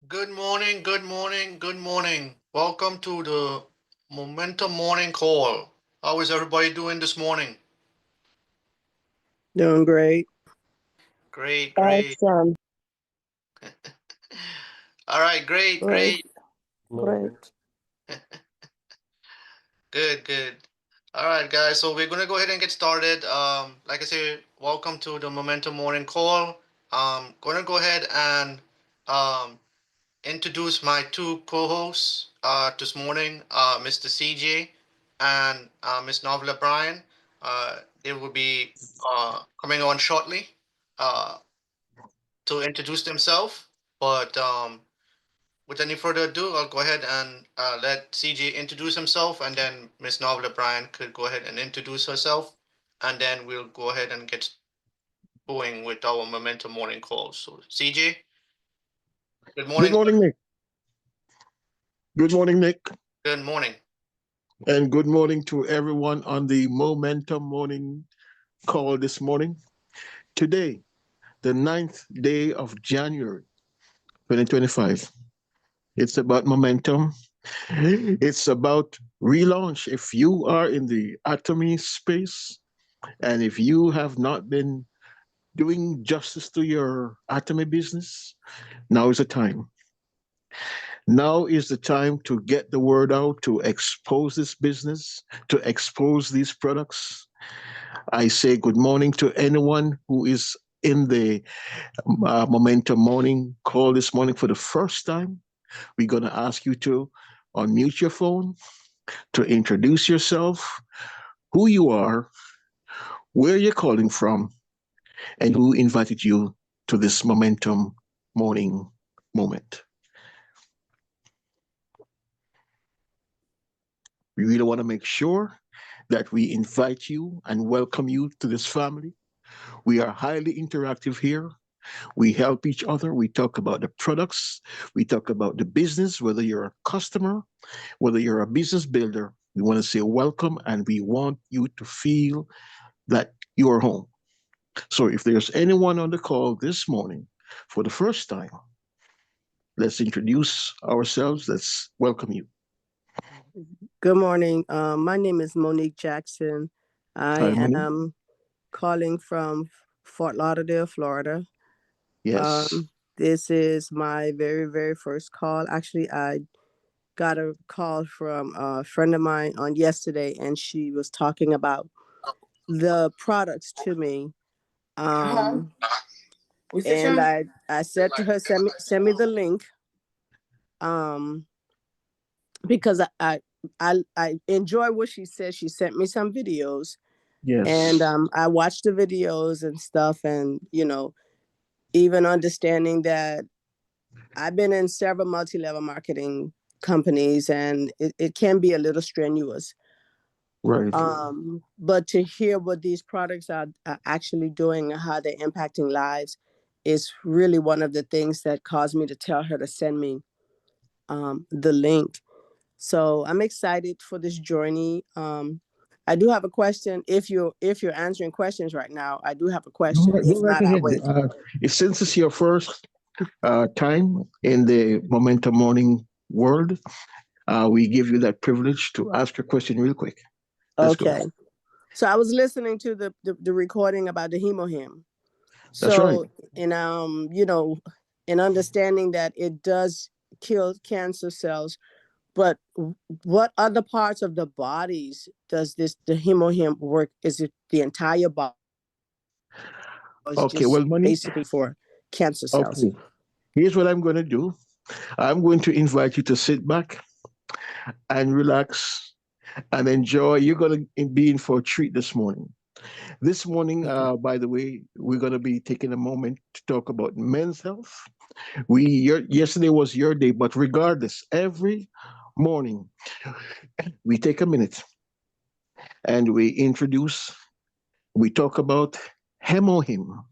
Good morning, good morning, good morning. Welcome to the Momentum Morning Call. How is everybody doing this morning? Doing great. Great, great. Awesome. All right, great, Great. great. Great. Good, good. All right, guys. So we're gonna go ahead and get started. Like I said, welcome to the Momentum Morning Call. Gonna go ahead and um introduce my two co-hosts this morning, Mr. CJ and Miss Novella Bryan. They will be coming on shortly uh, to introduce themselves. But with any further ado, I'll go ahead and let CJ introduce himself, and then Miss Novella Bryan could go ahead and introduce herself, and then we'll go ahead and get going with our Momentum Morning Call. So, CJ, good Good morning. morning, Nick. Good morning, Nick. Good morning. And good morning to everyone on the Momentum Morning call this morning. Today, the 9th day of January 2025. It's about momentum. It's about relaunch. If you are in the Atomy space and if you have not been doing justice to your Atomy business, now is the time. Now is the time to get the word out, to expose this business, to expose these products. I say good morning to anyone who is in the Momentum Morning call this morning for the first time. We're going to ask you to unmute your phone, to introduce yourself, who you are, where you're calling from, and who invited you to this Momentum Morning moment. We really want to make sure that we invite you and welcome you to this family. We are highly interactive here. We help each other. We talk about the products. We talk about the business, whether you're a customer, whether you're a business builder. We want to say welcome and we want you to feel that you are home. So if there's anyone on the call this morning for the first time, let's introduce ourselves. Let's welcome you. Good morning. My name is Monique Jackson. Hi, I Monique. am calling from Fort Lauderdale, Florida. Yes. Um, this is my very first call. Actually, I got a call from a friend of mine on yesterday, and she was talking about the products to me. Huh? Um, What's the and time? I said to her, send me the link. Um, because I enjoy what she said. She sent me some videos, and Yes. I watched the videos and stuff, and even understanding that I've been in several multi-level marketing companies, and it can be a little strenuous. Right. But to hear what these products are actually doing and how they're impacting lives is really one of the things that caused me to tell her to send me the link. So I'm excited for this journey. I do have a question. If you're answering questions right now, I do have a question. Go If right not, I'll ahead. wait. Since it's your first time in the Momentum Morning world, we give you that privilege to ask your question real quick. Let's go. Okay. So I was listening to the recording about the hemohim. That's right. So and in understanding that it does kill cancer cells, but what other parts of the bodies does the hemohim work? Is it the entire body? Or it's Okay, just well, Monique, basically for cancer cells? okay. Here's what I'm going to do. I'm going to invite you to sit back and relax and enjoy. You're going to be in for a treat this morning. This morning, Okay. by the way, we're going to be taking a moment to talk about men's health. Yesterday was your day, but regardless, every morning we take a minute and we talk about Hemohim,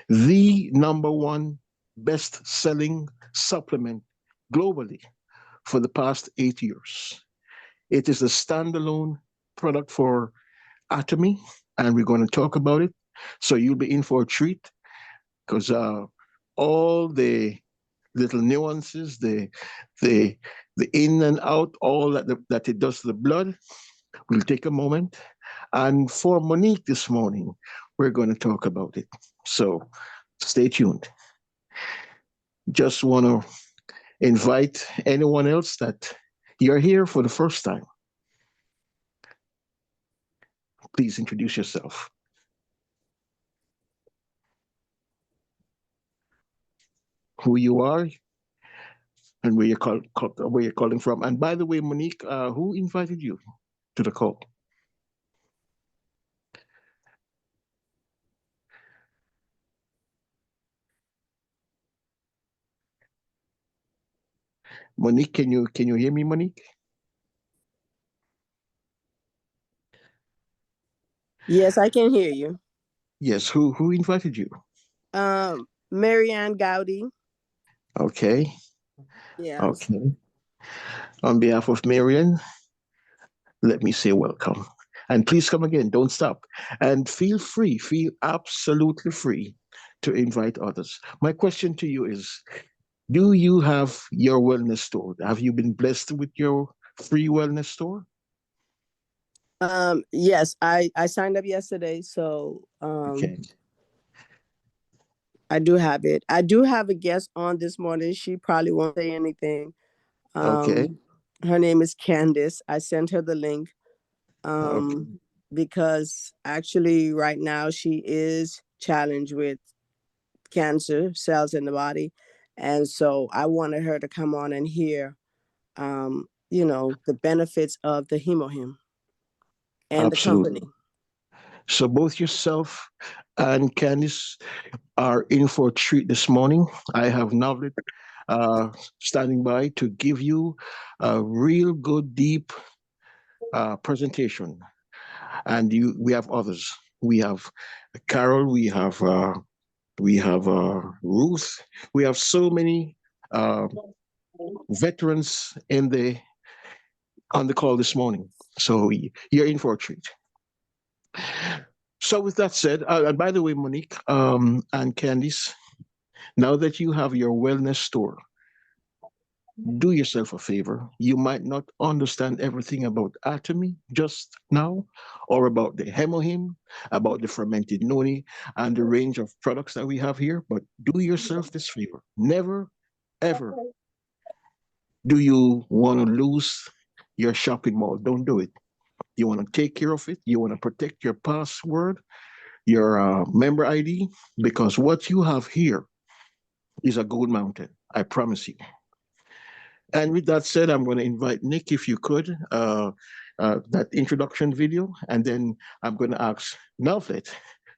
the number one best selling supplement globally for the past 8 years. It is a standalone product for Atomy, and we're going to talk about it. So you'll be in for a treat because all the little nuances, the the in and out, all that it does to the blood. We'll take a moment. And for Monique this morning, we're going to talk about it. So stay tuned. Just want to invite anyone else that you're here for the first time. Please introduce yourself. Who you are and where you're calling from. And by the way, Monique, who invited you to the call? Monique, can you hear me, Monique? Yes, I can hear you. Yes. Who invited you? Marianne Gowdy. Okay. Yes. Okay. On behalf of Marian, let me say welcome. And please come again. Don't stop. And feel absolutely free to invite others. My question to you is, do you have your wellness store? Have you been blessed with your free wellness store? Yes, I signed up yesterday, so Okay. I do have it. I do have a guest on this morning. She probably won't say anything. Okay. Her name is Candice. I sent her the link Okay. because actually right now she is challenged with cancer cells in the body. And so I wanted her to come on and hear, the benefits of the hemohim and the Absolutely. company. So both yourself and Candice are in for a treat this morning. I have Novlet uh, standing by to give you a real good, deep presentation. And we have others. We have Carol. We have Ruth. We have so many uh, veterans on the call this morning. So you're in for a treat. So with that said, and by the way, Monique and Candice, now that you have your wellness store, do yourself a favor. You might not understand everything about Atomy just now, or about the hemohim, about the fermented noni, and the range of products that we have here, but do yourself this favor. Never, ever do you want to lose your shopping mall. Don't do it. You want to take care of it. You want to protect your password, your member ID, because what you have here is a gold mountain. I promise you. And with that said, I'm going to invite Nick, if you could, that introduction video, and then I'm going to ask Melfit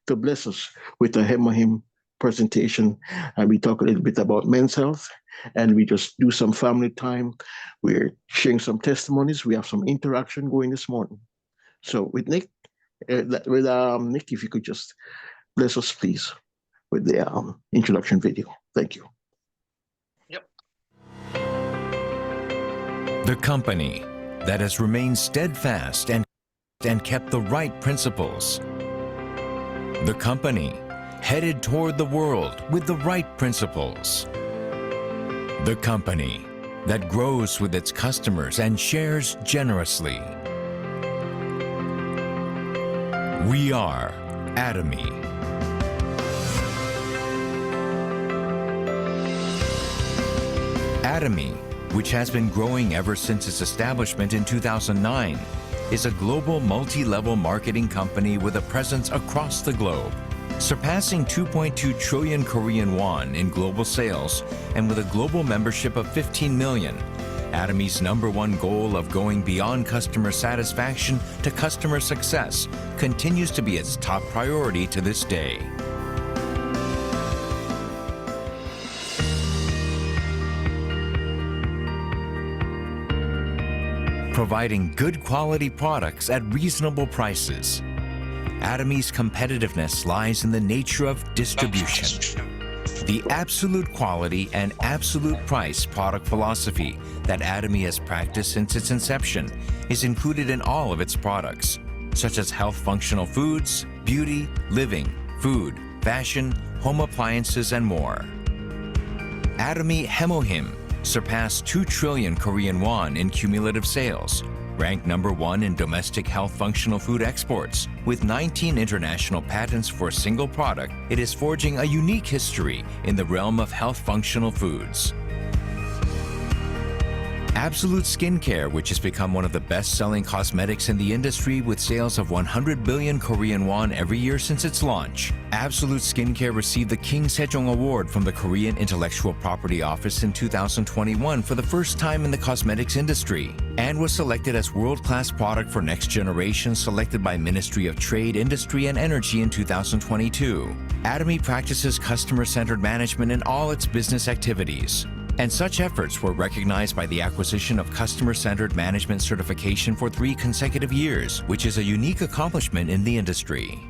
to bless us with a Hemohim presentation. And we talk a little bit about men's health, and we just do some family time. We're sharing some testimonies. We have some interaction going this morning. So with Nick, Nick, if you could just bless us, please, with the introduction video. Thank you. Yep. The company that has remained steadfast and kept the right principles. The company headed toward the world with the right principles. The company that grows with its customers and shares generously. We are Atomy. Atomy, which has been growing ever since its establishment in 2009, is a global multi-level marketing company with a presence across the globe, surpassing 2.2 trillion Korean won in global sales, and with a global membership of 15 million. Atomy's #1 goal of going beyond customer satisfaction to customer success continues to be its top priority to this day. Providing good quality products at reasonable prices. Atomy's competitiveness lies in the nature of distribution. The absolute quality and absolute price product philosophy that Atomy has practiced since its inception is included in all of its products, such as health functional foods, beauty, living, food, fashion, home appliances, and more. Atomy Hemohim surpassed 2 trillion Korean won in cumulative sales, ranked number 1 in domestic health functional food exports. With 19 international patents for a single product, it is forging a unique history in the realm of health functional foods. Absolute Skincare, which has become one of the best-selling cosmetics in the industry with sales of 100 billion Korean won every year since its launch. Absolute Skincare received the King Sejong Award from the Korean Intellectual Property Office in 2021 for the first time in the cosmetics industry, and was selected as world-class product for next generation selected by Ministry of Trade, Industry and Energy in 2022. Atomy practices customer-centered management in all its business activities. And such efforts were recognized by the acquisition of Customer-Centered Management certification for 3 consecutive years, which is a unique accomplishment in the industry.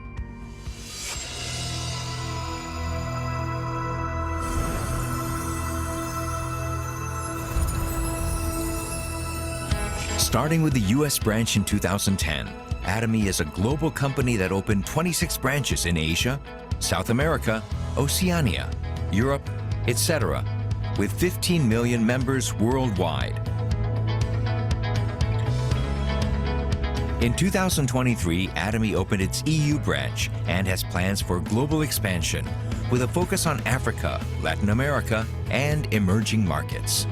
Starting with the U.S. branch in 2010, Atomy is a global company that opened 26 branches in Asia, South America, Oceania, Europe, etc., with 15 million members worldwide. In 2023, Atomy opened its EU branch and has plans for global expansion, with a focus on Africa, Latin America, and emerging markets.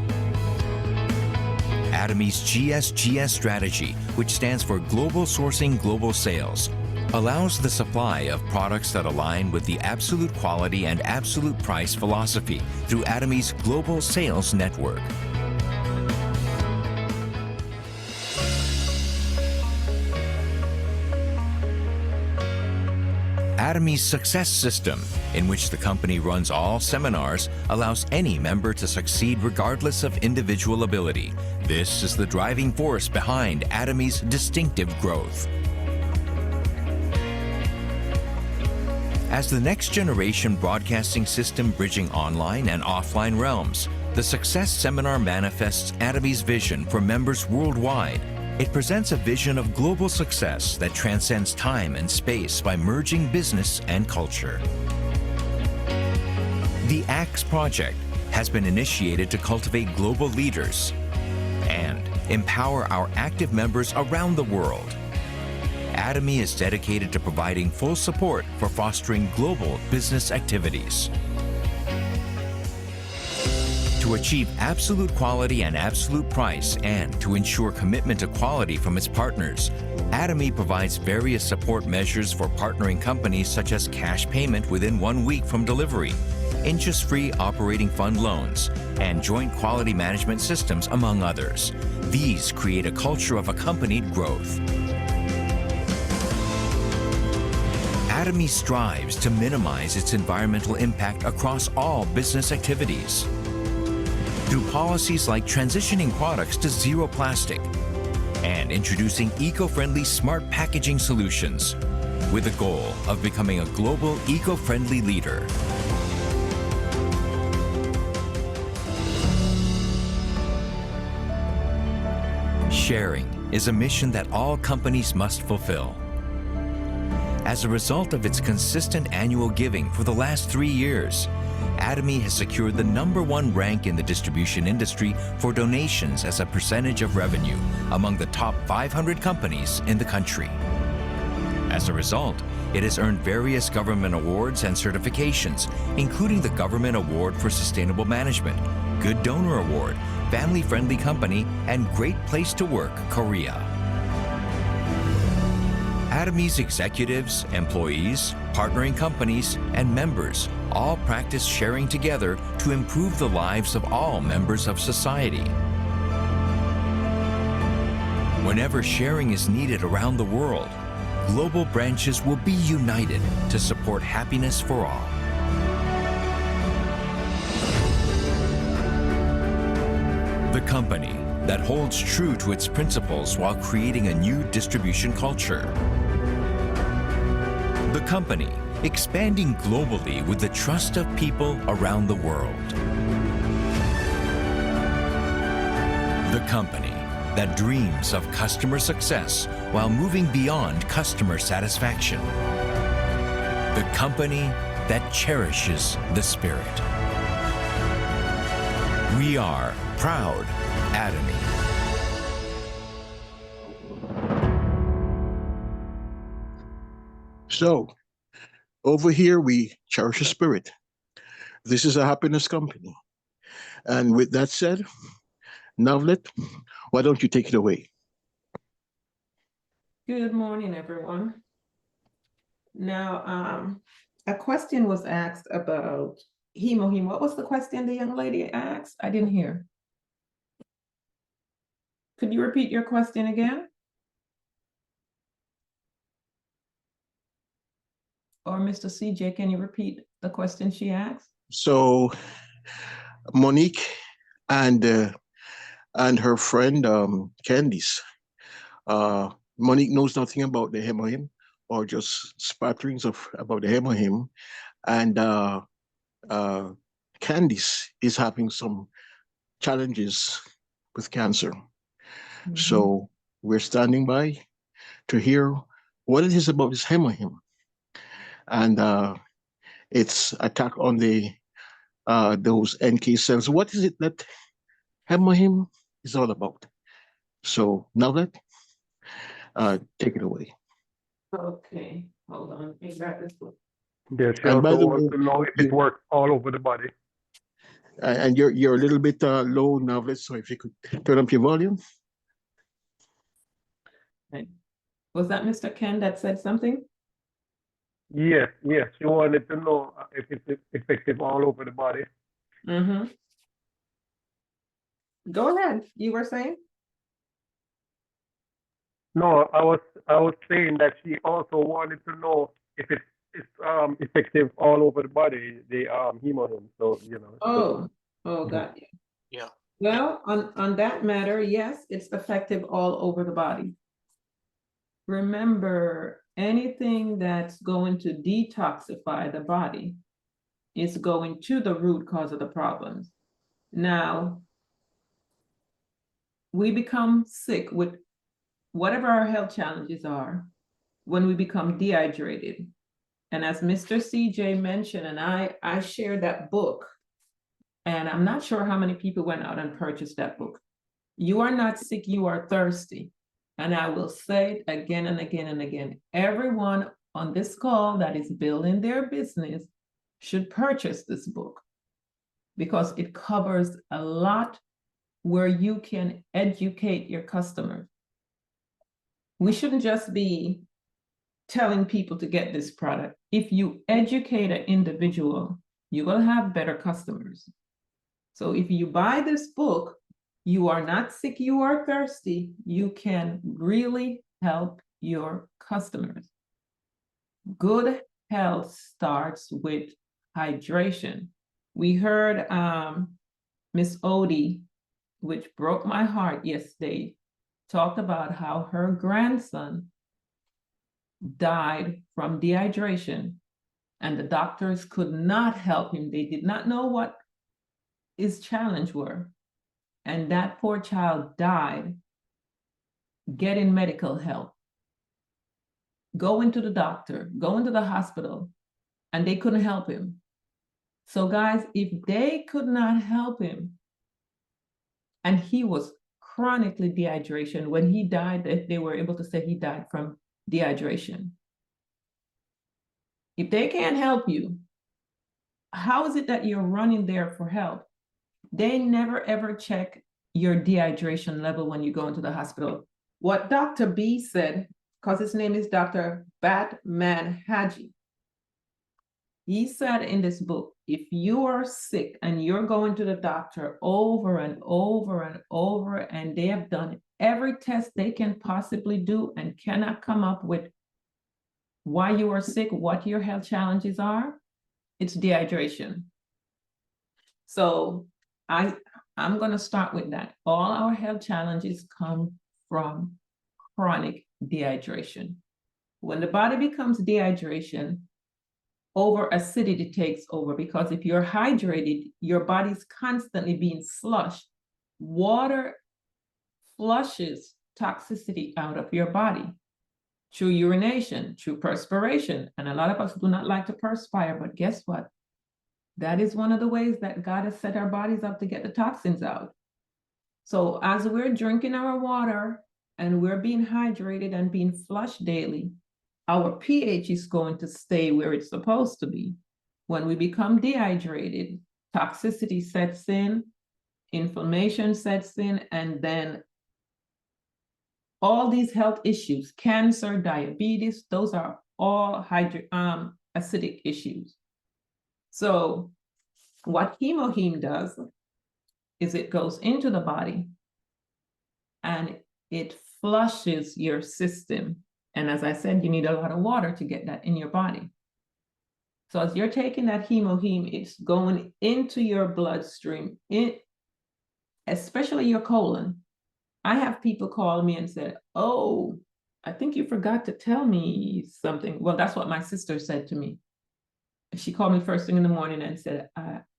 Atomy's GSGS strategy, which stands for Global Sourcing Global Sales, allows the supply of products that align with the absolute quality and absolute price philosophy through Atomy's global sales network. Atomy's Success System, in which the company runs all seminars, allows any member to succeed regardless of individual ability. This is the driving force behind Atomy's distinctive growth. As the next generation broadcasting system bridging online and offline realms, the Success Seminar manifests Atomy's vision for members worldwide. It presents a vision of global success that transcends time and space by merging business and culture. The ACTS project has been initiated to cultivate global leaders and empower our active members around the world. Atomy is dedicated to providing full support for fostering global business activities. To achieve absolute quality and absolute price and to ensure commitment to quality from its partners, Atomy provides various support measures for partnering companies such as cash payment within 1 week from delivery, interest-free operating fund loans, and joint quality management systems, among others. These create a culture of accompanied growth. Atomy strives to minimize its environmental impact across all business activities through policies like transitioning products to zero plastic and introducing eco-friendly smart packaging solutions with the goal of becoming a global eco-friendly leader. Sharing is a mission that all companies must fulfill. As a result of its consistent annual giving for the last 3 years, Atomy has secured the #1 rank in the distribution industry for donations as a percentage of revenue among the top 500 companies in the country. As a result, it has earned various government awards and certifications, including the Government Award for Sustainable Management, Good Donor Award, Family Friendly Company, and Great Place to Work, Korea. Atomy's executives, employees, partnering companies, and members all practice sharing together to improve the lives of all members of society. Whenever sharing is needed around the world, global branches will be united to support happiness for all. The company that holds true to its principles while creating a new distribution culture. The company expanding globally with the trust of people around the world. The company that dreams of customer success while moving beyond customer satisfaction. The company that cherishes the spirit. We are proud Atomy. So, over here, we cherish the spirit. This is a happiness company. And with that said, Navlet, why don't you take it away? Good morning, everyone. Now, a question was asked about hemoheme. What was the question the young lady asked? I didn't hear. Could you repeat your question again? Or Mr. CJ, can you repeat the question she asked? So, Monique and her friend Candice. Monique knows nothing about the hemohim or just spatterings of about the hemohim, and Candice is having some challenges with cancer. So we're standing by to hear what it is about this hemohim and its attack on the those NK cells. What is it that hemohim is all about? So now that take it away. Okay, hold on. I got this book. Yeah, she And by also the wants way, to know if it works all over the body. and you're a little bit low, Novelist, so if you could turn up your volume. Right. Was that Mr. Ken that said something? Yes, yes. She wanted to know if it's effective all over the body. Mm-hmm. Go ahead. You were saying? No, I was saying that she also wanted to know if it's effective all over the body, the hemohim. So Oh, got you. Yeah. Well, on that matter, yes, it's effective all over the body. Remember, anything that's going to detoxify the body is going to the root cause of the problems. Now, we become sick with whatever our health challenges are when we become dehydrated. And as Mr. CJ mentioned, and I shared that book, and I'm not sure how many people went out and purchased that book. You are not sick, you are thirsty. And I will say it again and again and again. Everyone on this call that is building their business should purchase this book because it covers a lot where you can educate your customers. We shouldn't just be telling people to get this product. If you educate an individual, you will have better customers. So if you buy this book, you are not sick, you are thirsty, you can really help your customers. Good health starts with hydration. We heard Miss Odie, which broke my heart yesterday, talked about how her grandson died from dehydration and the doctors could not help him. They did not know what his challenge were. And that poor child died getting medical help, going to the doctor, going to the hospital, and they couldn't help him. So guys, if they could not help him, and he was chronically dehydration, when he died, they were able to say he died from dehydration. If they can't help you, how is it that you're running there for help? They never ever check your dehydration level when you go into the hospital. What Dr. B said, because his name is Dr. Batman Haji, he said in this book, if you are sick and you're going to the doctor over and over and over, and they have done every test they can possibly do and cannot come up with why you are sick, what your health challenges are, it's dehydration. So I'm going to start with that. All our health challenges come from chronic dehydration. When the body becomes dehydration, over acidity takes over, because if you're hydrated, your body's constantly being flushed. Water flushes toxicity out of your body through urination, through perspiration. And a lot of us do not like to perspire, but guess what? That is one of the ways that God has set our bodies up to get the toxins out. So as we're drinking our water and we're being hydrated and being flushed daily, our pH is going to stay where it's supposed to be. When we become dehydrated, toxicity sets in, inflammation sets in, and then all these health issues, cancer, diabetes, those are all acidic issues. So what hemoheme does is it goes into the body and it flushes your system. And as I said, you need a lot of water to get that in your body. So as you're taking that hemoheme, it's going into your bloodstream, especially your colon. I have people call me and say, oh, I think you forgot to tell me something. Well, that's what my sister said to me. She called me first thing in the morning and said,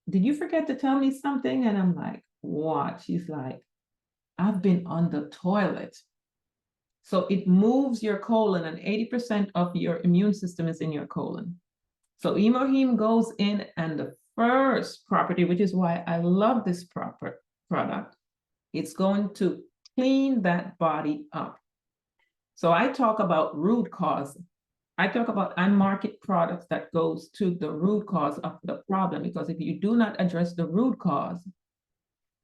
did you forget to tell me something? And I'm like, what? She's like, I've been on the toilet. So it moves your colon, and 80% of your immune system is in your colon. So hemoheme goes in, and the first property, which is why I love this product, it's going to clean that body up. So I talk about root cause. I market products that goes to the root cause of the problem, because if you do not address the root cause,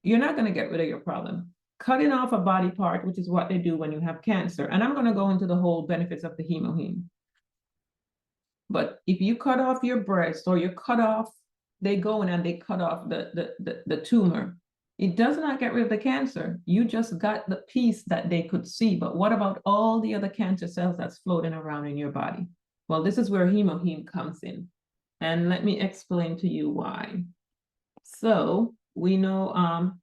you're not going to get rid of your problem. Cutting off a body part, which is what they do when you have cancer. And I'm going to go into the whole benefits of the hemoheme. But if you cut off your breast, or you cut off, they go in and they cut off the tumor, it does not get rid of the cancer. You just got the piece that they could see. But what about all the other cancer cells that's floating around in your body? Well, this is where hemoheme comes in. And let me explain to you why. So we know,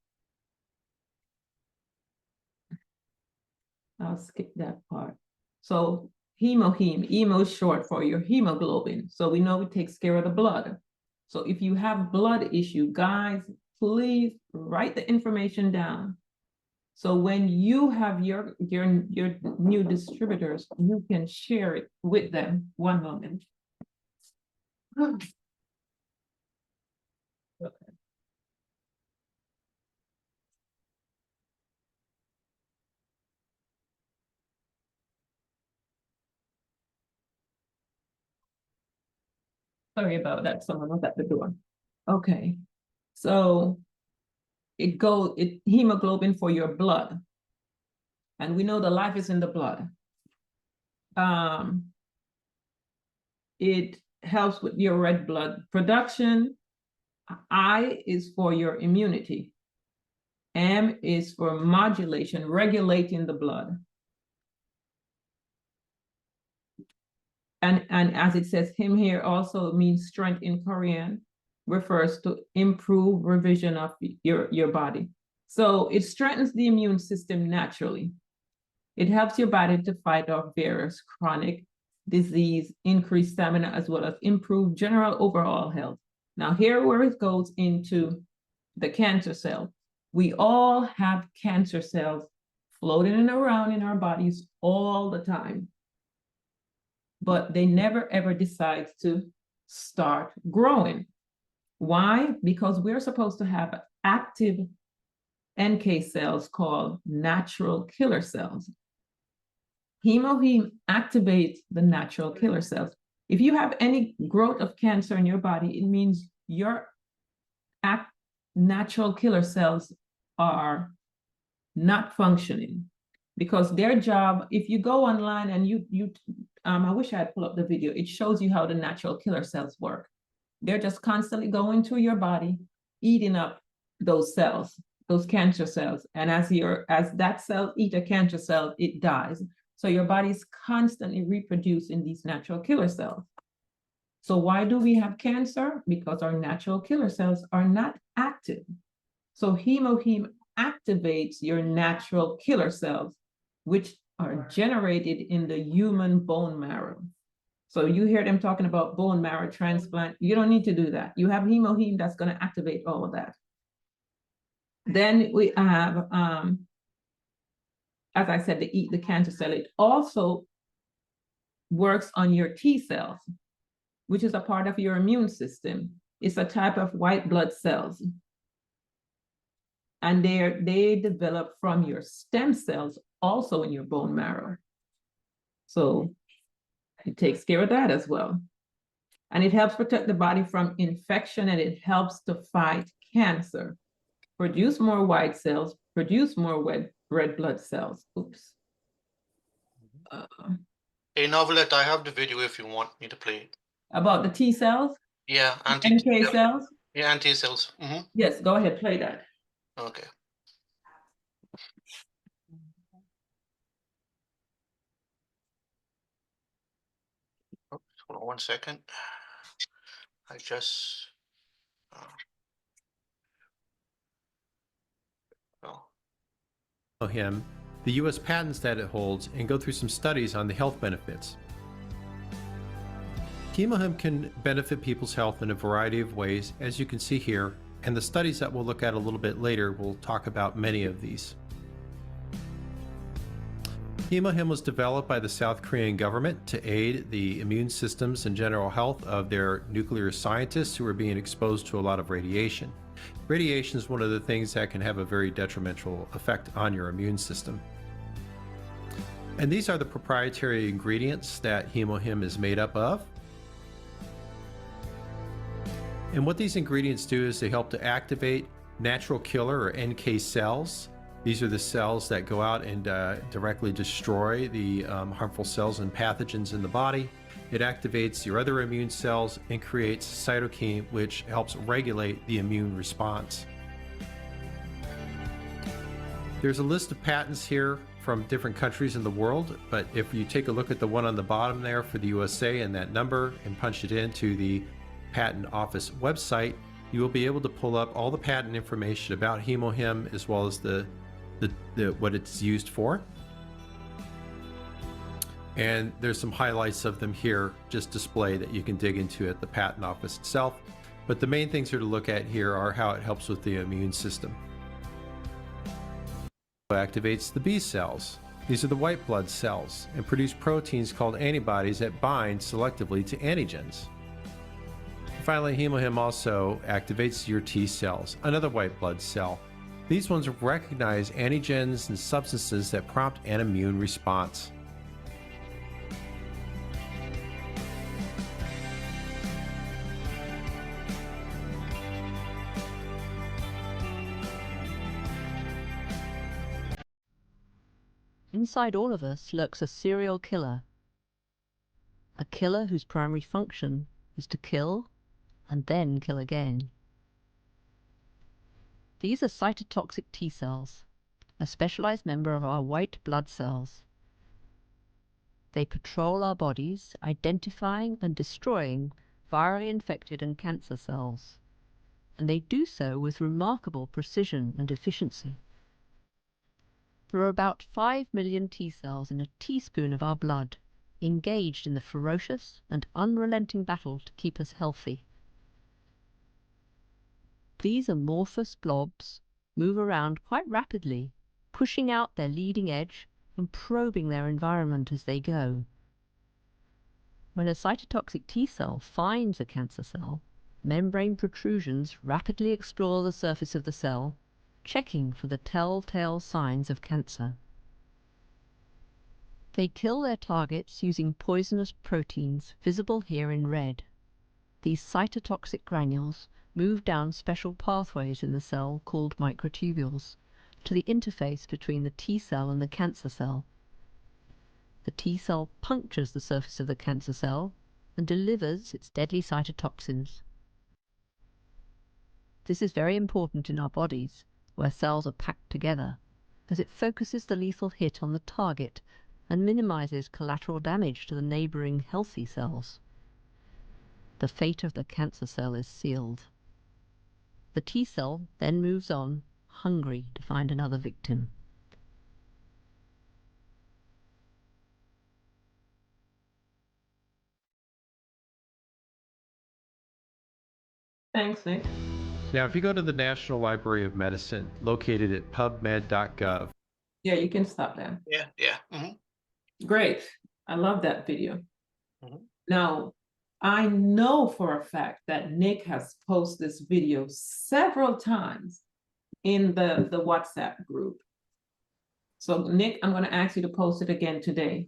I'll skip that part. So hemoheme, hemo is short for your hemoglobin. So we know it takes care of the blood. So if you have blood issue, guys, please write the information down. So when you have your new distributors, you can share it with them. One moment. Okay. Sorry about that. Someone was at the door. Okay. So hemoglobin for your blood. And we know the life is in the blood. It helps with your red blood production. I is for your immunity. M is for modulation, regulating the blood. And as it says, him here also means strength in Korean, refers to improve revision of your body. So it strengthens the immune system naturally. It helps your body to fight off various chronic disease, increase stamina, as well as improve general overall health. Now here where it goes into the cancer cell. We all have cancer cells floating around in our bodies all the time, but they never ever decide to start growing. Why? Because we're supposed to have active NK cells called natural killer cells. Hemoheme activates the natural killer cells. If you have any growth of cancer in your body, it means your natural killer cells are not functioning, because their job, if you go online and I wish I had pulled up the video, it shows you how the natural killer cells work. They're just constantly going through your body, eating up those cells, those cancer cells. And as that cell eats a cancer cell, it dies. So your body's constantly reproducing these natural killer cells. So why do we have cancer? Because our natural killer cells are not active. So hemoheme activates your natural killer cells, which are generated in the human bone marrow. So you hear them talking about bone marrow transplant. You don't need to do that. You have hemoheme that's going to activate all of that. Then we have, as I said, to eat the cancer cell. It also works on your T cells, which is a part of your immune system. It's a type of white blood cells. And they develop from your stem cells also in your bone marrow. So it takes care of that as well. And it helps protect the body from infection, and it helps to fight cancer. Produce more white cells, produce more red blood cells. Oops. Hey, Novelette, I have the video if you want me to play it. About the T cells? Yeah, NK cells? Yeah, anti cells. Yes, go ahead, play that. Okay. Oops, hold on 1 second. I just. Him, the U.S. patents that it holds, and go through some studies on the health benefits. Chemohim can benefit people's health in a variety of ways, as you can see here, and the studies that we'll look at a little bit later will talk about many of these. Chemohim was developed by the South Korean government to aid the immune systems and general health of their nuclear scientists who are being exposed to a lot of radiation. Radiation is one of the things that can have a very detrimental effect on your immune system. And these are the proprietary ingredients that Chemohim is made up of. And what these ingredients do is they help to activate natural killer or NK cells. These are the cells that go out and directly destroy the harmful cells and pathogens in the body. It activates your other immune cells and creates cytokine, which helps regulate the immune response. There's a list of patents here from different countries in the world, but if you take a look at the one on the bottom there for the USA and that number and punch it into the Patent Office website, you will be able to pull up all the patent information about Chemohim as well as the what it's used for. And there's some highlights of them here just displayed that you can dig into at the Patent Office itself. But the main things here to look at here are how it helps with the immune system. It activates the B cells. These are the white blood cells and produce proteins called antibodies that bind selectively to antigens. Finally, Chemohim also activates your T cells, another white blood cell. These ones recognize antigens and substances that prompt an immune response. Inside all of us lurks a serial killer. A killer whose primary function is to kill and then kill again. These are cytotoxic T cells, a specialized member of our white blood cells. They patrol our bodies, identifying and destroying virally infected and cancer cells, and they do so with remarkable precision and efficiency. There are about 5 million T cells in a teaspoon of our blood, engaged in the ferocious and unrelenting battle to keep us healthy. These amorphous blobs move around quite rapidly, pushing out their leading edge and probing their environment as they go. When a cytotoxic T cell finds a cancer cell, membrane protrusions rapidly explore the surface of the cell, checking for the telltale signs of cancer. They kill their targets using poisonous proteins visible here in red. These cytotoxic granules move down special pathways in the cell called microtubules to the interface between the T cell and the cancer cell. The T cell punctures the surface of the cancer cell and delivers its deadly cytotoxins. This is very important in our bodies, where cells are packed together, as it focuses the lethal hit on the target and minimizes collateral damage to the neighboring healthy cells. The fate of the cancer cell is sealed. The T cell then moves on, hungry to find another victim. Thanks, Nick. Now, if you go to the National Library of Medicine, located at pubmed.gov. Yeah, you can stop there. Yeah. Great. I love that video. Mhm. Now, I know for a fact that Nick has posted this video several times in the WhatsApp group. So Nick, I'm going to ask you to post it again today.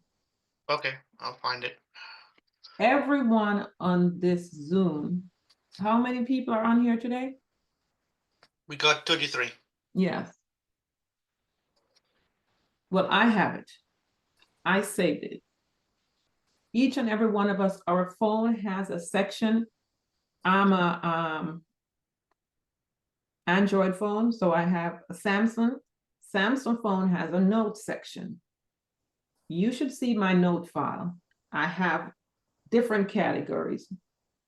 Okay, I'll find it. Everyone on this Zoom, how many people are on here today? We got 33. Yes. Well, I have it. I saved it. Each and every one of us, our phone has a section. I'm a Android phone, so I have a Samsung. Samsung phone has a note section. You should see my note file. I have different categories.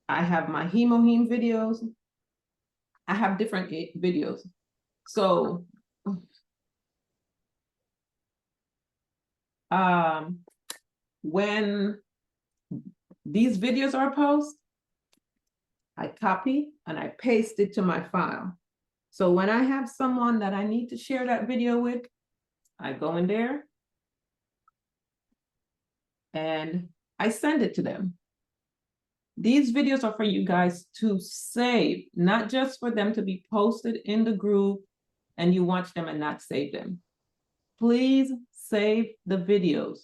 I have my hemoheme videos. I have different videos. So when these videos are posted, I copy and I paste it to my file. So when I have someone that I need to share that video with, I go in there and I send it to them. These videos are for you guys to save, not just for them to be posted in the group and you watch them and not save them. Please save the videos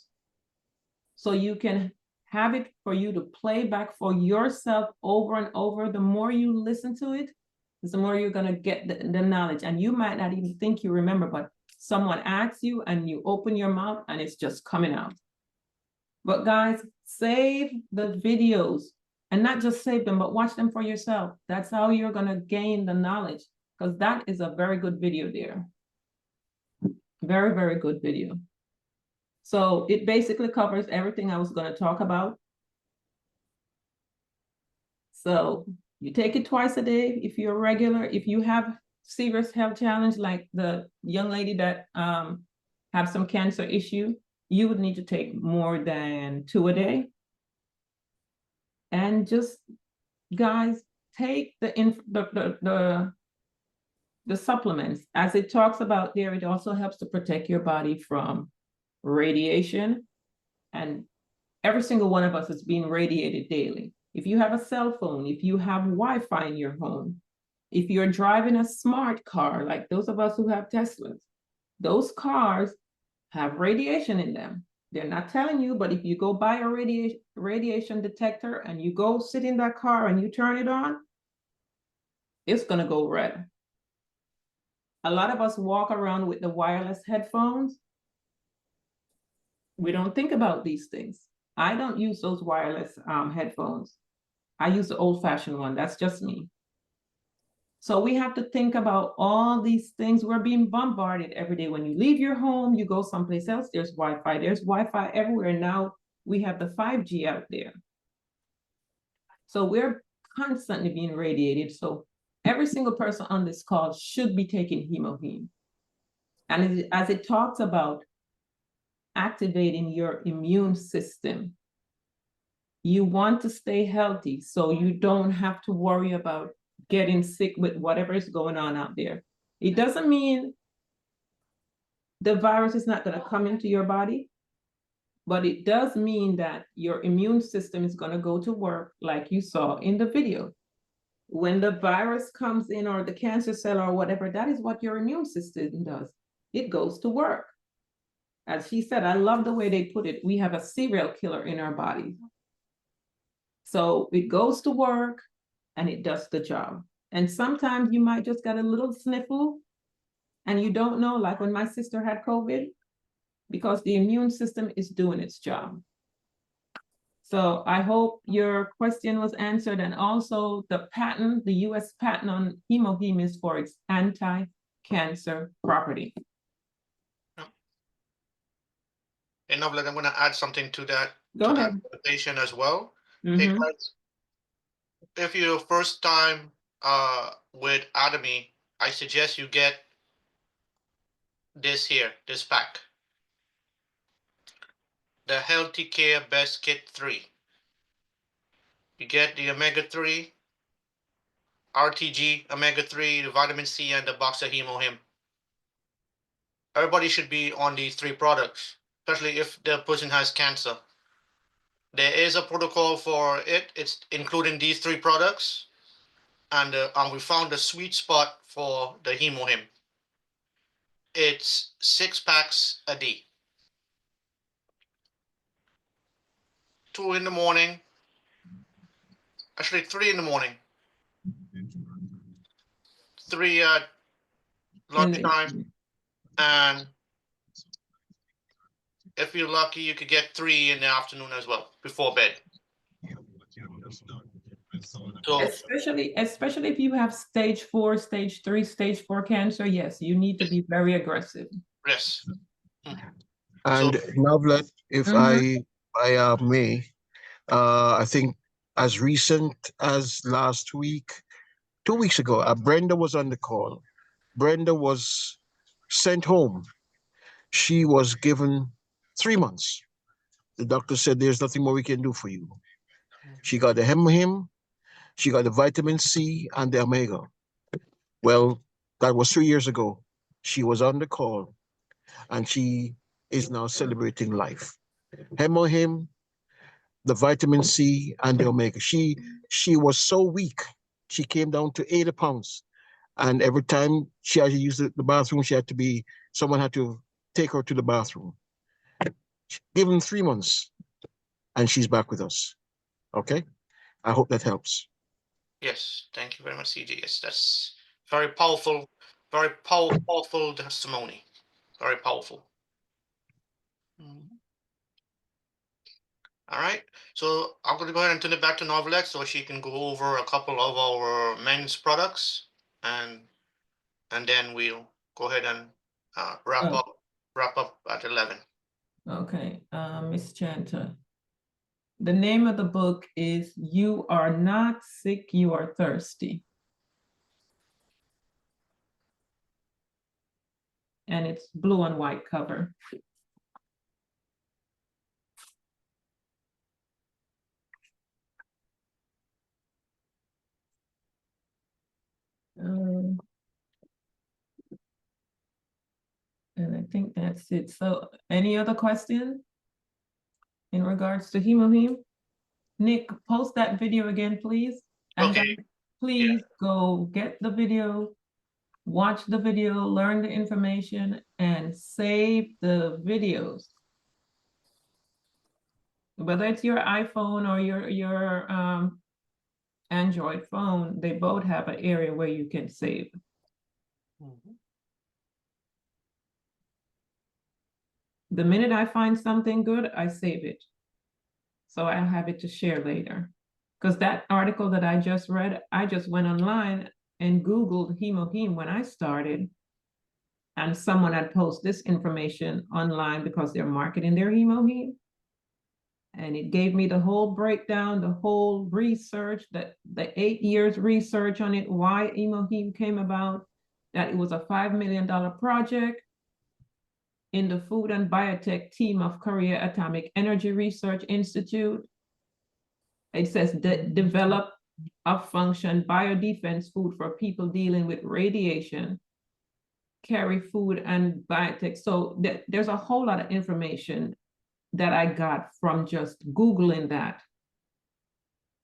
so you can have it for you to play back for yourself over and over. The more you listen to it, the more you're going to get the knowledge. And you might not even think you remember, but someone asks you and you open your mouth and it's just coming out. But guys, save the videos and not just save them, but watch them for yourself. That's how you're going to gain the knowledge, because that is a very good video there. Very, very good video. So it basically covers everything I was going to talk about. So you take it twice a day if you're regular. If you have serious health challenge like the young lady that have some cancer issue, you would need to take more than 2 a day. And just, guys, take the supplements. As it talks about there, it also helps to protect your body from radiation. And every single one of us is being radiated daily. If you have a cell phone, if you have Wi-Fi in your home, if you're driving a smart car, like those of us who have Teslas, those cars have radiation in them. They're not telling you, but if you go buy a radiation detector and you go sit in that car and you turn it on, it's going to go red. A lot of us walk around with the wireless headphones. We don't think about these things. I don't use those wireless headphones. I use the old-fashioned one. That's just me. So we have to think about all these things. We're being bombarded every day. When you leave your home, you go someplace else, there's Wi-Fi. There's Wi-Fi everywhere. Now we have the 5G out there. So we're constantly being radiated. So every single person on this call should be taking hemoheme. And as it talks about activating your immune system, you want to stay healthy so you don't have to worry about getting sick with whatever is going on out there. It doesn't mean the virus is not going to come into your body, but it does mean that your immune system is going to go to work, like you saw in the video. When the virus comes in, or the cancer cell or whatever, that is what your immune system does. It goes to work. As she said, I love the way they put it. We have a serial killer in our bodies. So it goes to work and it does the job. And sometimes you might just get a little sniffle and you don't know, like when my sister had COVID, because the immune system is doing its job. So I hope your question was answered. And also the patent, the US patent on hemoheme is for its anti-cancer property. And now, I'm going to add something to that. Go ahead. That presentation as well. Mhm. Hey guys, if you're first time with Atomy, I suggest you get this here, this pack. The Healthy Care Best Kit 3. You get the omega-3, RTG, omega-3, the vitamin C, and the box of hemohim. Everybody should be on these 3 products, especially if the person has cancer. There is a protocol for it. It's including these 3 products, and we found a sweet spot for the hemohim. It's 6 packs a day. 2 in the morning, actually 3 in the morning, 3 at lunchtime, and if you're lucky, you could get 3 in the afternoon as well, before bed. So, especially if you have stage 4, stage 3, stage 4 cancer, yes, you need to be very aggressive. yes. And Novlet, if I may, I think as recent as last week, 2 weeks ago, Brenda was on the call. Brenda was sent home. She was given 3 months. The doctor said there's nothing more we can do for you. She got the hemohim, she got the vitamin C and the omega. Well, that was 3 years ago. She was on the call and she is now celebrating life. Hemohim, the vitamin C and the omega. She was so weak. She came down to 80 pounds. And every time she had to use the bathroom, someone had to take her to the bathroom. Given 3 months, and she's back with us. Okay? I hope that helps. Yes, thank you very much, CJ. Yes, that's very powerful testimony. Very powerful. All right, so I'm going to go ahead and turn it back to Novelette so she can go over a couple of our men's products, and then we'll go ahead and wrap up at 11. Okay, Miss Chanta. The name of the book is You Are Not Sick, You Are Thirsty. And it's blue and white cover. And I think that's it. So any other questions in regards to hemoheme? Nick, post that video again, please. And Okay. Please go get the video, watch the video, learn the information, and save the videos. Whether it's your iPhone or your Android phone, they both have an area where you can save. The minute I find something good, I save it. So I'll have it to share later. Because that article that I just read, I just went online and Googled hemoheme when I started. And someone had posted this information online because they're marketing their hemoheme. And it gave me the whole breakdown, the whole research, the 8 years research on it, why hemoheme came about, that it was a $5 million project in the Food and Biotech team of Korea Atomic Energy Research Institute. It says develop a function biodefense food for people dealing with radiation, carry food and biotech. So there's a whole lot of information that I got from just Googling that.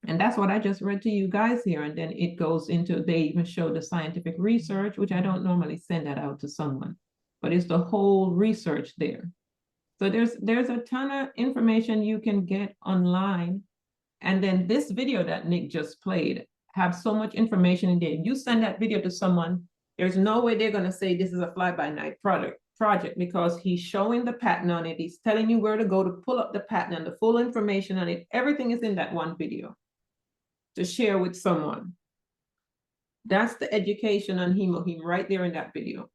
And that's what I just read to you guys here. And then it goes into, they even show the scientific research, which I don't normally send that out to someone, but it's the whole research there. So there's a ton of information you can get online. And then this video that Nick just played have so much information in there. You send that video to someone, there's no way they're going to say this is a fly-by-night project because he's showing the patent on it. He's telling you where to go to pull up the patent and the full information on it. Everything is in that one video to share with someone. That's the education on hemoheme right there in that video.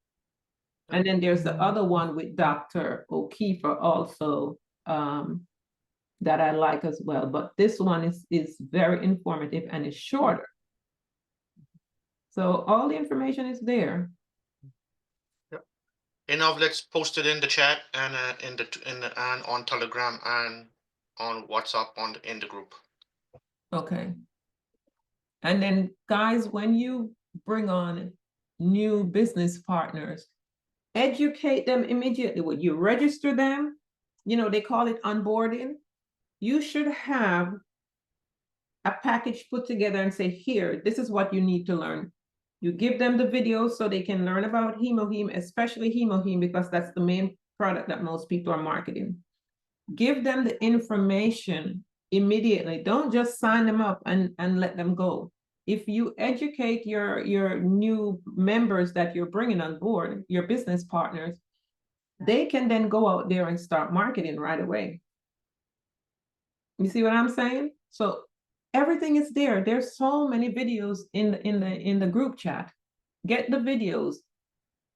And then there's the other one with Dr. O'Keefe also that I like as well. But this one is very informative and it's shorter. So all the information is there. And let's post it in the chat and and on Telegram and on WhatsApp in the group. Okay. And then guys, when you bring on new business partners, educate them immediately. When you register them, you know, they call it onboarding. you should have a package put together and say, here, this is what you need to learn. You give them the videos so they can learn about hemoheme, especially hemoheme, because that's the main product that most people are marketing. Give them the information immediately. Don't just sign them up and let them go. If you educate your new members that you're bringing on board, your business partners, they can then go out there and start marketing right away. You see what I'm saying? So everything is there. There's so many videos in the group chat. Get the videos,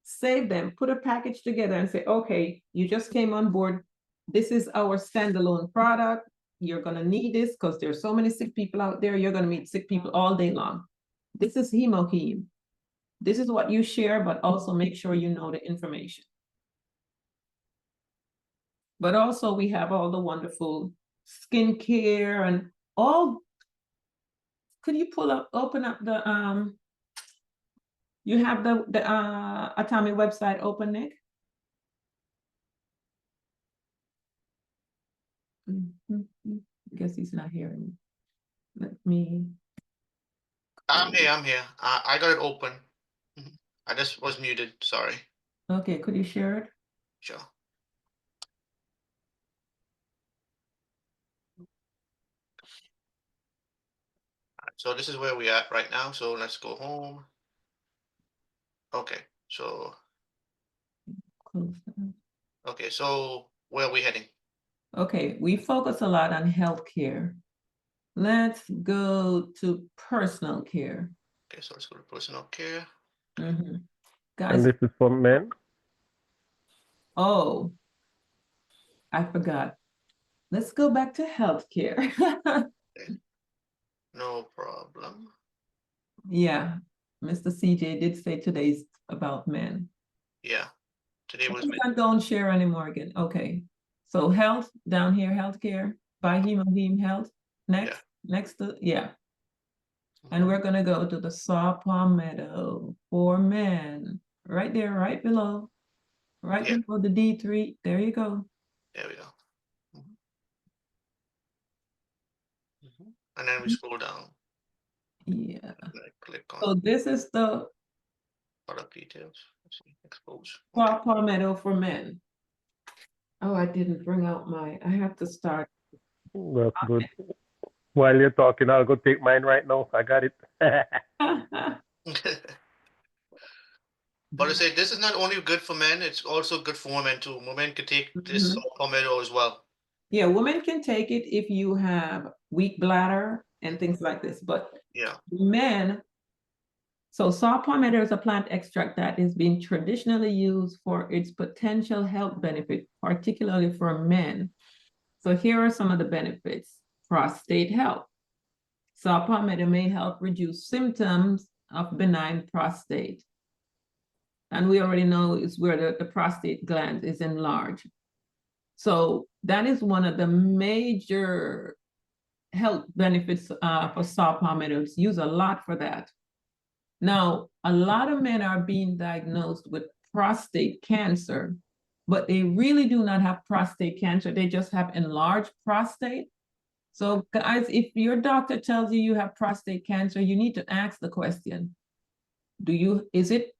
save them, put a package together and say, okay, you just came on board. This is our standalone product. You're gonna need this because there's so many sick people out there. You're gonna meet sick people all day long. This is hemoheme. This is what you share, but also make sure you know the information. But also we have all the wonderful skincare and all. Could you open up the you have the Atomy website open, Nick? I guess he's not hearing me. Let me. I'm here. I got it open. I just was muted. Sorry. Okay, could you share it? Sure. So this is where we at right now. So let's go home. Okay. So okay. So where are we heading? Okay, we focus a lot on healthcare. Let's go to personal care. Okay, so let's go to personal care. Guys. And this is for men? Oh, I forgot. Let's go back to healthcare. Okay. No problem. Yeah, Mr. CJ did say today's about men. Yeah, today was men. Don't share anymore again. Okay, so health down here, healthcare by hemoheme health. Next, next to and we're gonna go to the saw palmetto for men. Right there, right below, below the D3. There you go. There we go. And then we scroll down. Yeah. Click on. So this is the product details. Let's see, expose. saw palmetto for men. Oh, I didn't bring out my. I have to start. That's good. While you're talking, I'll go take mine right now. I got it. But I say this is not only good for men, it's also good for women too. Women can take this palmetto as well. Yeah, women can take it if you have weak bladder and things like this. But men, so saw palmetto is a plant extract that is being traditionally used for its potential health benefit, particularly for men. So here are some of the benefits. Prostate health. Saw palmetto may help reduce symptoms of benign prostate. And we already know it's where the prostate gland is enlarged. So that is one of the major health benefits for saw palmetto. It's used a lot for that. Now, a lot of men are being diagnosed with prostate cancer, but they really do not have prostate cancer. They just have enlarged prostate. So guys, if your doctor tells you you have prostate cancer, you need to ask the question, is it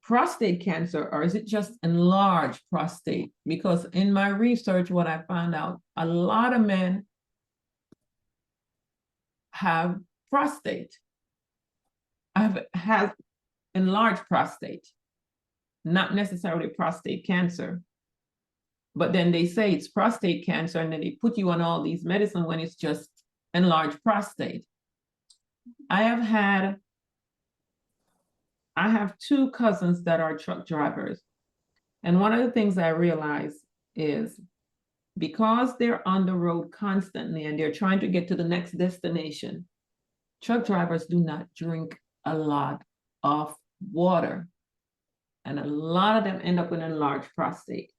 prostate cancer or is it just enlarged prostate? Because in my research, what I found out, a lot of men have prostate, have enlarged prostate, not necessarily prostate cancer. But then they say it's prostate cancer and then they put you on all these medicine when it's just enlarged prostate. I have two cousins that are truck drivers. And one of the things I realized is because they're on the road constantly and they're trying to get to the next destination, truck drivers do not drink a lot of water. And a lot of them end up with enlarged prostate.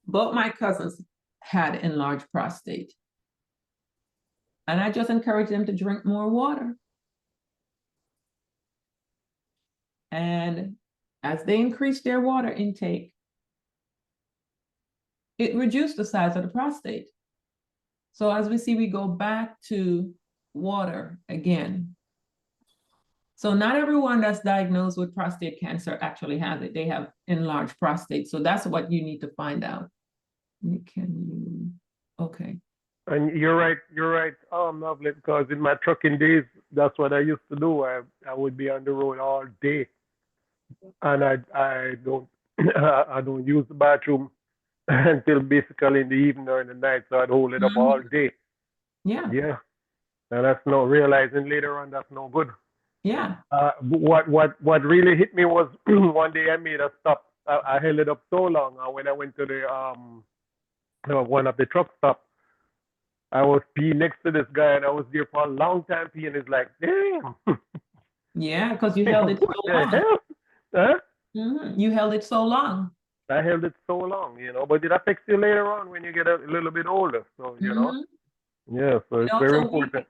Both my cousins had enlarged prostate. And I just encourage them to drink more water. And as they increase their water intake, it reduced the size of the prostate. So as we see, we go back to water again. So not everyone that's diagnosed with prostate cancer actually has it. They have enlarged prostate. So that's what you need to find out. Okay. And you're right, lovely, because in my trucking days, that's what I used to do. I would be on the road all day, and I don't I don't use the bathroom until basically in the evening or in the night. So I'd hold it up all day. Yeah. Yeah, and that's no realizing later on that's no good. Yeah. What really hit me was one day I made a stop. I held it up so long, and when I went to the one of the truck stops, I was peeing next to this guy, and I was there for a long time peeing. It's like, damn. Yeah, because you held it What so the long. hell? Huh? You held it so long. I held it so long, but it affects you later on when you get a little bit older. So, yeah, so it's very important.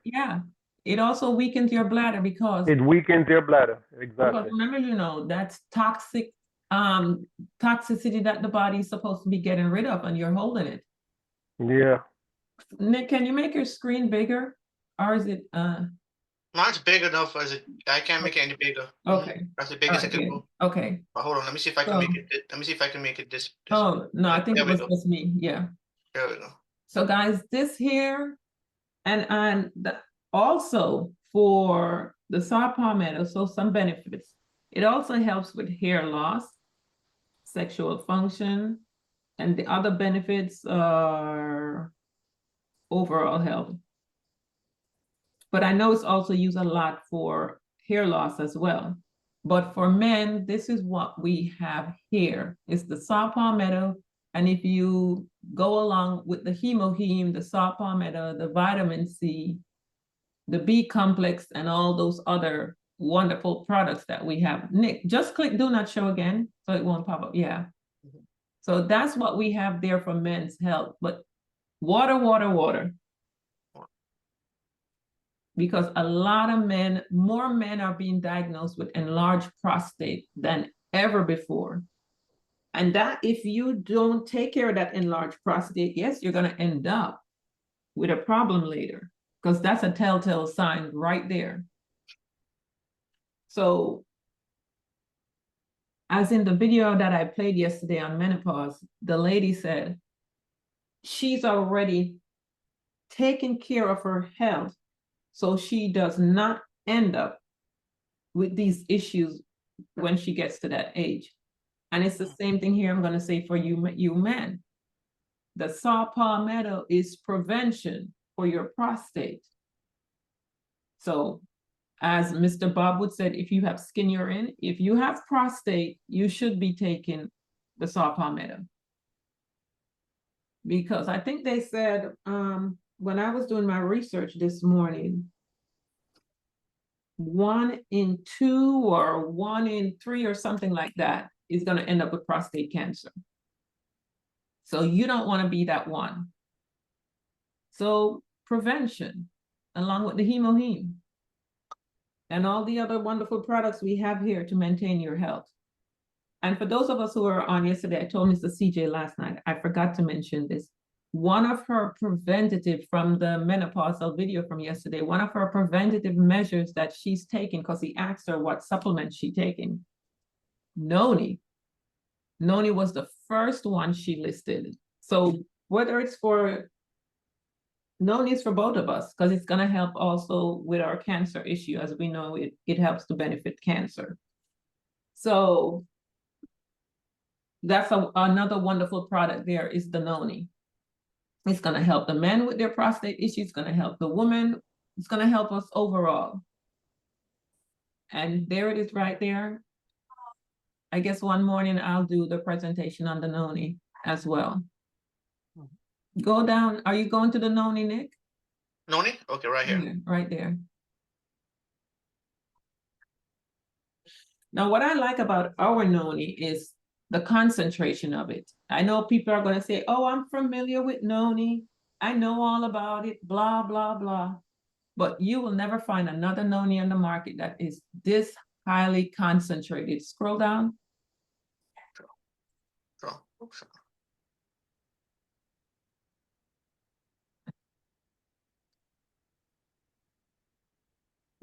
It also weakens your bladder because It weakens your bladder. Exactly. remember, that's toxic toxicity that the body is supposed to be getting rid of, and you're holding it. Yeah. Nick, can you make your screen bigger, or is it Mine's big enough as it. I can't make it any bigger. Okay. That's the biggest I can go. Okay. But hold on, let me see if I can make it. Let me see if I can make it this. Oh no, I think There it we was go. just me. Yeah. There we go. So guys, this here, and also for the saw palmetto, so some benefits. It also helps with hair loss, sexual function, and the other benefits are overall health. But I know it's also used a lot for hair loss as well. But for men, this is what we have here. It's the saw palmetto. And if you go along with the hemoheme, the saw palmetto, the vitamin C, the B complex, and all those other wonderful products that we have. Nick, just click do not show again so it won't pop up. Yeah. So that's what we have there for men's health. But water, water, water. Because a lot of men, more men are being diagnosed with enlarged prostate than ever before. And that if you don't take care of that enlarged prostate, yes, you're going to end up with a problem later, because that's a telltale sign right there. So as in the video that I played yesterday on menopause, the lady said she's already taken care of her health so she does not end up with these issues when she gets to that age. And it's the same thing here I'm going to say for you men. The saw palmetto is prevention for your prostate. So as Mr. Bob would said, if you have skin urine, if you have prostate, you should be taking the saw palmetto. Because I think they said, when I was doing my research this morning, 1 in 2 or 1 in 3 or something like that is going to end up with prostate cancer. So you don't want to be that one. So prevention, along with the hemoheme and all the other wonderful products we have here to maintain your health. And for those of us who were on yesterday, I told Mr. CJ last night, I forgot to mention this. One of her preventative from the menopausal video from yesterday, one of her preventative measures that she's taking, because he asked her what supplements she taking, Noni. Noni was the first one she listed. So whether it's for Noni is for both of us, because it's going to help also with our cancer issue. As we know, it helps to benefit cancer. So that's another wonderful product there is the Noni. It's going to help the men with their prostate issues. It's going to help the woman. It's going to help us overall. And there it is right there. I guess one morning I'll do the presentation on the Noni as well. Go down. Are you going to the Noni, Nick? Noni? Okay, right here. Yeah, right there. Now, what I like about our Noni is the concentration of it. I know people are going to say, oh, I'm familiar with Noni. I know all about it, blah, blah, blah. But you will never find another Noni on the market that is this highly concentrated. Scroll down.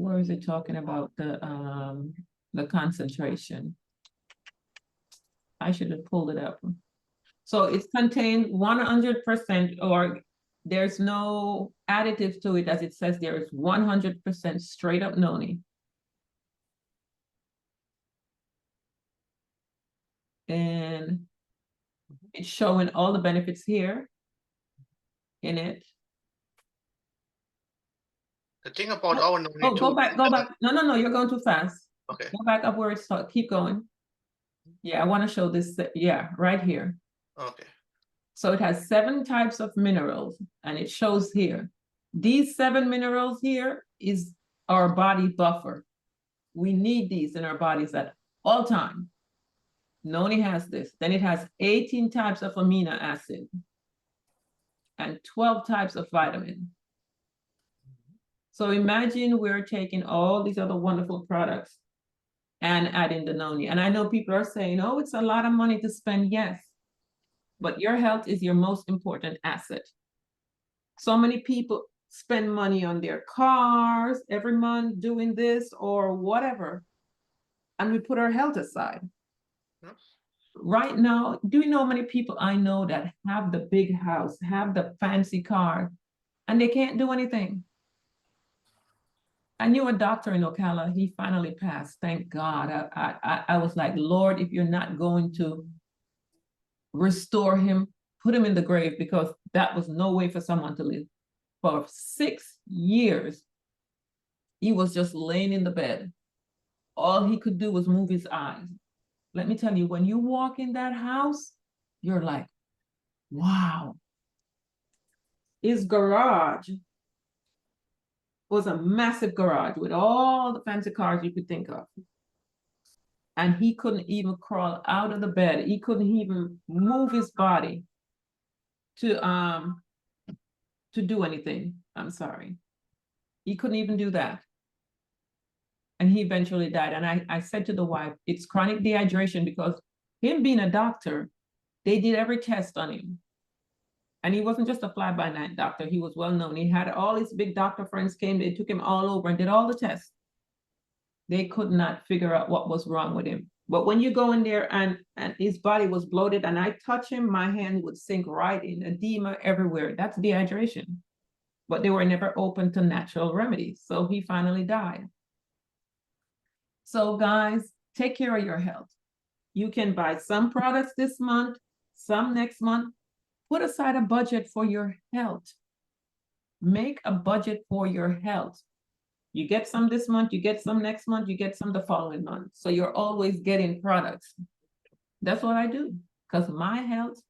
where is it talking about the concentration? I should have pulled it up. So it's contained 100%, or there's no additive to it, as it says there is 100% straight up noni. And it's showing all the benefits here in it. The thing about our noni Oh, too. go back. No, you're going too fast. Okay. Go back up where it's keep going. Yeah, I want to show this. Yeah, right here. Okay. So it has 7 types of minerals, and it shows here. These 7 minerals here is our body buffer. We need these in our bodies at all time. Noni has this. Then it has 18 types of amino acid and 12 types of vitamin. So imagine we're taking all these other wonderful products and adding the noni. And I know people are saying, oh, it's a lot of money to spend. Yes, but your health is your most important asset. So many people spend money on their cars every month doing this or whatever, and we put our health aside. Yes. Right now, do you know how many people I know that have the big house, have the fancy car, and they can't do anything? I knew a doctor in Ocala. He finally passed. Thank God. I was like, Lord, if you're not going to restore him, put him in the grave, because that was no way for someone to live. For 6 years, he was just laying in the bed. All he could do was move his eyes. Let me tell you, when you walk in that house, you're like, wow. His garage was a massive garage with all the fancy cars you could think of. And he couldn't even crawl out of the bed. He couldn't even move his body to do anything. I'm sorry. He couldn't even do that. And he eventually died. And I said to the wife, it's chronic dehydration, because him being a doctor, they did every test on him. And he wasn't just a fly-by-night doctor. He was well known. He had all his big doctor friends came. They took him all over and did all the tests. They could not figure out what was wrong with him. But when you go in there and his body was bloated, and I touch him, my hand would sink right in, edema everywhere. That's dehydration. But they were never open to natural remedies. So he finally died. So guys, take care of your health. You can buy some products this month, some next month. Put aside a budget for your health. Make a budget for your health. You get some this month, you get some next month, you get some the following month. So you're always getting products. That's what I do, because my health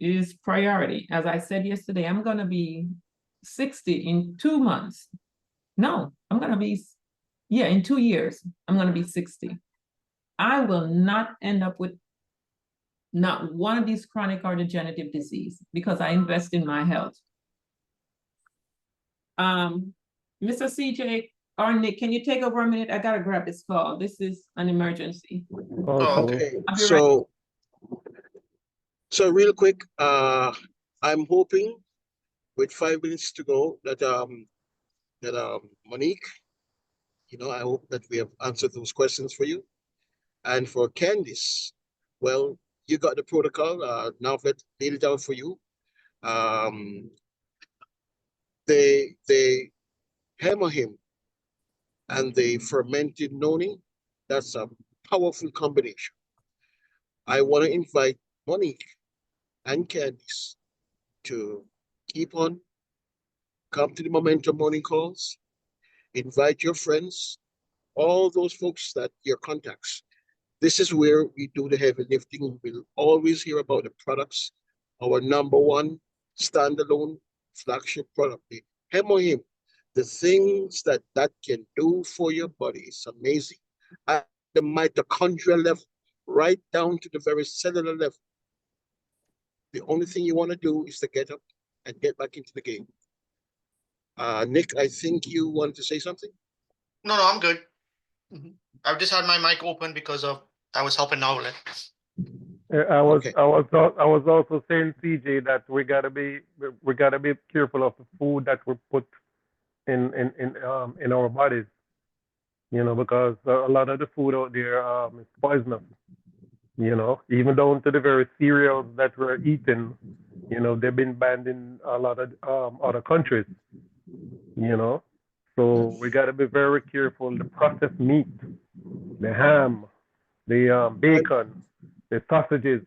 is priority. As I said yesterday, I'm going to be 60 in 2 months. No, I'm going to be, in 2 years, I'm going to be 60. I will not end up with not one of these chronic or degenerative disease, because I invest in my health. Mr. CJ or Nick, can you take over a minute? I gotta grab this call. This is an emergency. Okay, I'll be right. So real quick, I'm hoping with 5 minutes to go that Monique, I hope that we have answered those questions for you. And for Candice, well, you got the protocol. Now let's nail it out for you. They hammer him and the fermented noni. That's a powerful combination. I want to invite Monique and Candice to keep on, come to the Momentum Morning Calls, invite your friends, all those folks that your contacts. This is where we do the heavy lifting. We'll always hear about the products. Our number one standalone flagship product, the Hemohim. The things that can do for your body is amazing. At the mitochondrial level, right down to the very cellular level. The only thing you want to do is to get up and get back into the game. Nick, I think you wanted to say something? No, I'm good. I've just had my mic open because I was helping out with it. I was Okay. I was also saying, CJ, that we gotta be careful of the food that we put in our bodies. Because a lot of the food out there is poisonous. Even down to the very cereals that we're eating. They've been banned in a lot of other countries. You know, so we got to be very careful. The processed meat, the ham, the I bacon, the sausages,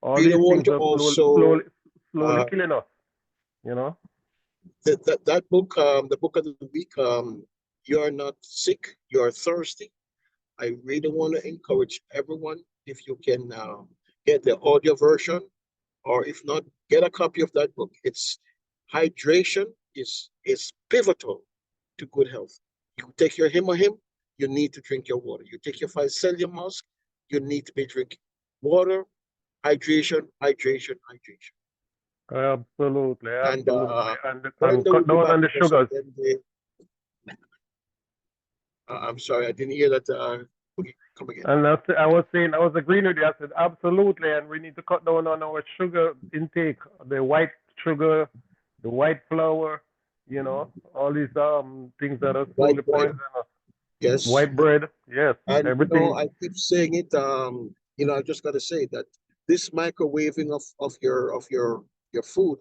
all really these want things to are also slowly uh, killing us. You know. that book, the book of the week, you are not sick, you are thirsty. I really want to encourage everyone, if you can get the audio version, or if not, get a copy of that book. It's hydration is pivotal to good health. You take your him or him, you need to drink your water. You take your 5 sodium mask, you need to be drinking water, hydration, hydration, hydration. Absolutely, And absolutely, and Brenda will cut be down back on the with us sugars. again. I'm sorry, I didn't hear that. Okay, come again. And I was saying, I was agreeing with you. I said absolutely, and we need to cut down on our sugar intake, the white sugar, the white flour, all these things that are slowly White bread, poisoning us. yes. White bread, yes, And everything. I keep saying it. I just got to say that this microwaving of your food,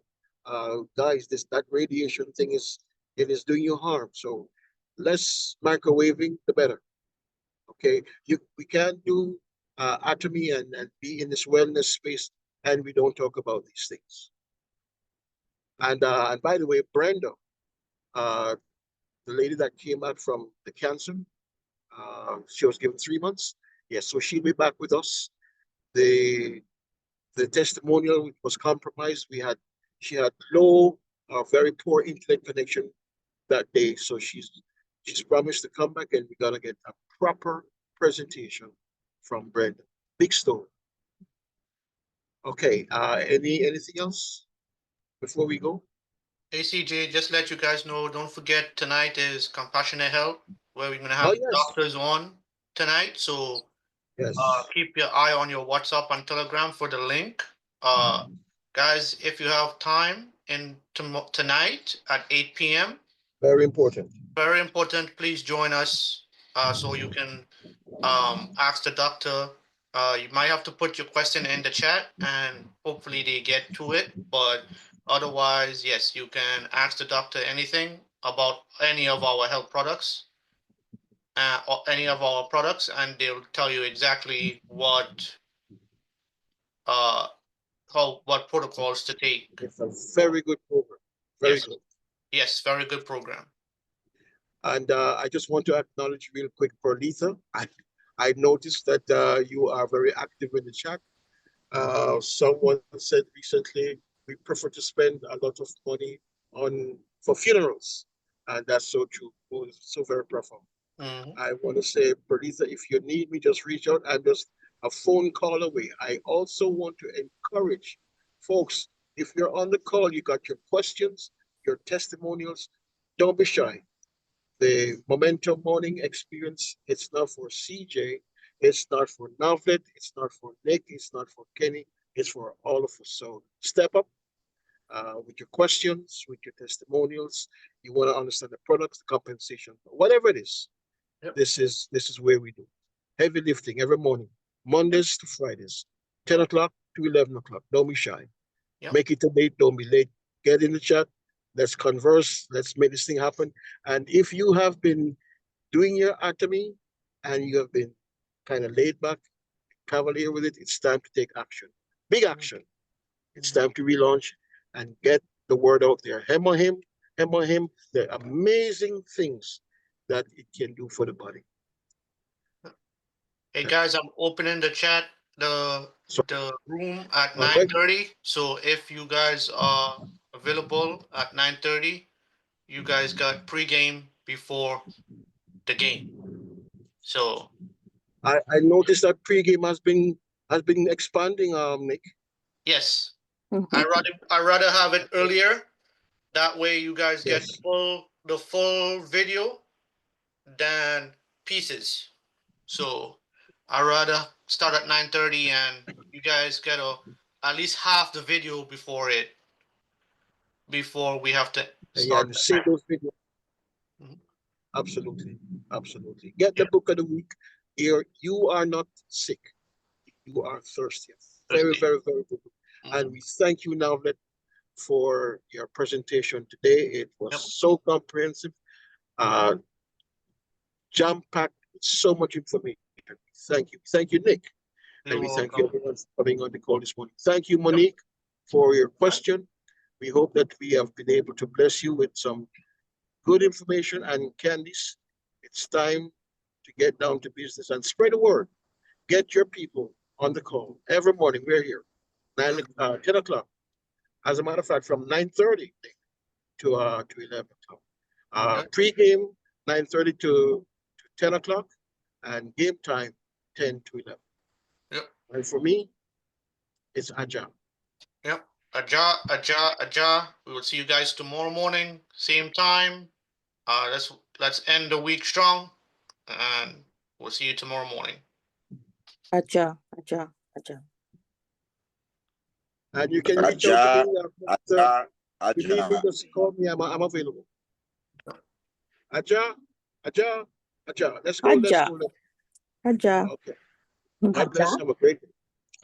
guys, this that radiation thing is doing you harm. So less microwaving, the better. Okay, we can't do Atomy and be in this wellness space and we don't talk about these things. And by the way, Brenda, uh, the lady that came out from the cancer, she was given 3 months. Yes, so she'll be back with us. The the testimonial was compromised. She had low, very poor internet connection that day. So she's promised to come back and we're gonna get a proper presentation from Brenda. Big story. Okay. Anything else before we go? ACJ, just let you guys know, don't forget tonight is Compassionate Health, where we're gonna Oh have yes, doctors on tonight. So yes. keep your eye on your WhatsApp and Telegram for the link. Guys, if you have time in tonight at 8 p.m., Very important. very important, please join us so you can ask the doctor. You might have to put your question in the chat and hopefully they get to it. But otherwise, yes, you can ask the doctor anything about any of our health products, or any of our products, and they'll tell you exactly uh, what protocols to take. It's a very good program. Very Yes, good. yes, very good program. And I just want to acknowledge real quick, Perlita. I noticed that you are very active in the chat. Someone said recently, we prefer to spend a lot of money for funerals, and that's so true. Oh, so very profound. Mhm. I want to say, Perlita, if you need me, just reach out. I'm just a phone call away. I also want to encourage folks, if you're on the call, you got your questions, your testimonials, don't be shy. The Momentum Morning Experience, it's not for CJ, it's not for Novlet, it's not for Nick, it's not for Kenny, it's for all of us. So step up with your questions, with your testimonials. You want to understand the products, the compensation, whatever it is. Yep. This is where we do heavy lifting every morning, Mondays to Fridays, 10 o'clock to 11 o'clock. Don't be shy. Yep. Make it a date. Don't be late. Get in the chat. Let's converse. Let's make this thing happen. And if you have been doing your Atomy and you have been kind of laid back, cavalier with it, it's time to take action. Big action. It's time to relaunch and get the word out there. Hem on him, the amazing things that it can do for the body. Hey guys, I'm opening the chat, the So, the room at all right. 9:30. So if you guys are available at 9:30, you guys got pregame before the game. So I noticed that pregame has been expanding, Nick. yes, I rather have it earlier. That way you guys get Yes. the full video than pieces. So I rather start at 9:30 and you guys get at least half the video before we have to Yeah, start. to save those videos. Absolutely. Absolutely. Get the book of the week. You are not sick. You are thirsty. Very, very, very good. And we thank you now for your presentation today. It was so comprehensive, jam-packed with so much information. Thank you. Thank you, Nick. And we thank you everyone for coming on the call this morning. Thank you, Monique, for your question. We hope that we have been able to bless you with some good information. And Candice, it's time to get down to business and spread the word. Get your people on the call. Every morning we're here, 10 o'clock. As a matter of fact, from 9:30 to 11 o'clock. Pre-game, 9:30 to 10 o'clock, and game time, 10 to 11. Yep. And for me, it's Aja. Yep. Aja. We will see you guys tomorrow morning, same time. Let's end the week strong, and we'll see you tomorrow morning. Aja. And you can reach out to me. If you need me, just call me. I'm available. Aja. Let's go. Aja. Okay. God bless. Have a great day.